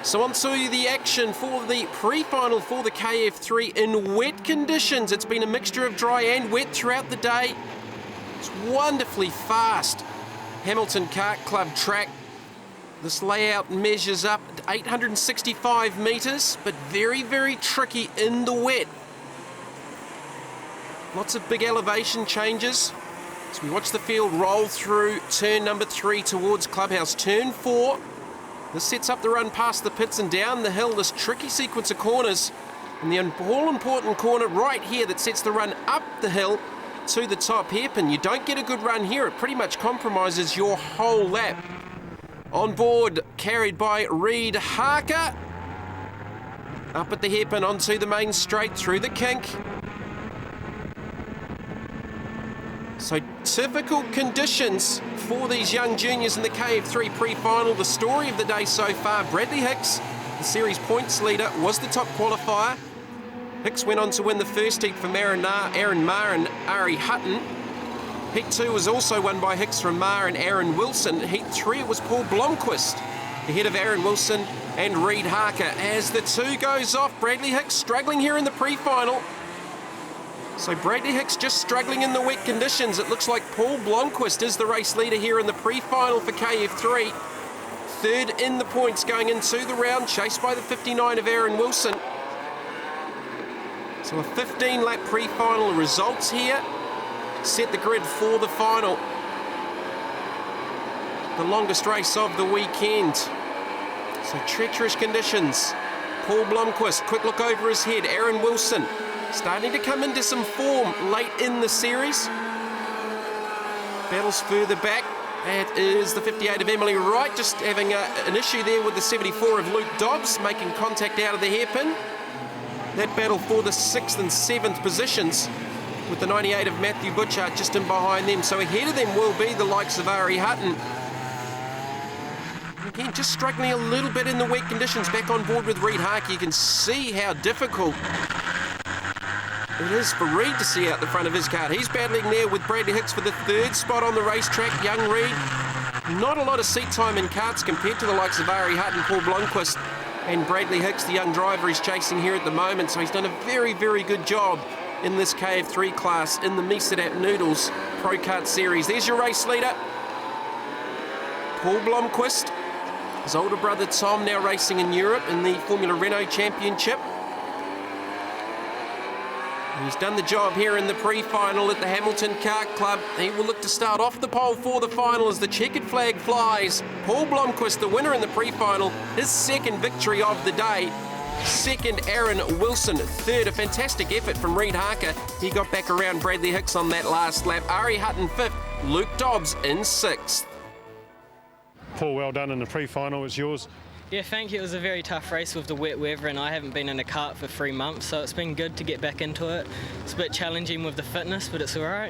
So on to the action for the pre-final for the KF3 in wet conditions. It's been a mixture of dry and wet throughout the day. It's wonderfully fast. Hamilton Kart Club track. This layout measures up 865 metres, but very, very tricky in the wet. Lots of big elevation changes. So we watch the field roll through turn number 3 towards Clubhouse. Turn 4. This sets up the run past the pits and down the hill, this tricky sequence of corners. And the all-important corner right here that sets the run up the hill to the top hairpin. You don't get a good run here, it pretty much compromises your whole lap. On board, carried by Reid Harker. Up at the hairpin onto the main straight through the kink. So typical conditions for these young juniors in the KF3 pre-final. The story of the day so far, Bradley Hicks, the series points leader, was the top qualifier. Hicks went on to win the first heat from Aaron Maher and Ari Hutton. Heat 2 was also won by Hicks from Maher and Aaron Wilson. Heat 3 it was Paul Blomqvist ahead of Aaron Wilson and Reid Harker. As the 2 goes off, Bradley Hicks struggling here in the pre-final. So Bradley Hicks just struggling in the wet conditions. It looks like Paul Blomqvist is the race leader here in the pre-final for KF3. Third in the points going into the round, chased by the 59 of Aaron Wilson. So a 15-lap pre-final results here. Set the grid for the final. The longest race of the weekend. So treacherous conditions. Paul Blomqvist, quick look over his head. Aaron Wilson starting to come into some form late in the series. Battles further back. That is the 58 of Emily Wright, just having an issue there with the 74 of Luke Dobbs, making contact out of the hairpin. That battle for the 6th and 7th positions, with the 98 of Matthew Butchart just in behind them. So ahead of them will be the likes of Ari Hutton. Again, just struggling a little bit in the wet conditions. Back on board with Reid Harker. You can see how difficult it is for Reid to see out the front of his kart. He's battling there with Bradley Hicks for the 3rd spot on the racetrack. Young Reid, not a lot of seat time in karts compared to the likes of Ari Hutton, Paul Blomqvist, and Bradley Hicks, the young driver he's chasing here at the moment. So he's done a very, very good job in this KF3 class in the Misadap Noodles Pro-Kart series. There's your race leader, Paul Blomqvist. His older brother Tom now racing in Europe in the Formula Renault Championship. He's done the job here in the pre-final at the Hamilton Kart Club. He will look to start off the pole for the final as the checkered flag flies. Paul Blomqvist, the winner in the pre-final, his 2nd victory of the day. 2nd, Aaron Wilson. 3rd, a fantastic effort from Reid Harker. He got back around Bradley Hicks on that last lap. Ari Hutton 5th, Luke Dobbs in 6th. Paul, well done in the pre-final. It's yours. Yeah, thank you. It was a very tough race with the wet weather, and I haven't been in a kart for 3 months, so it's been good to get back into it. It's a bit challenging with the fitness, but it's all right.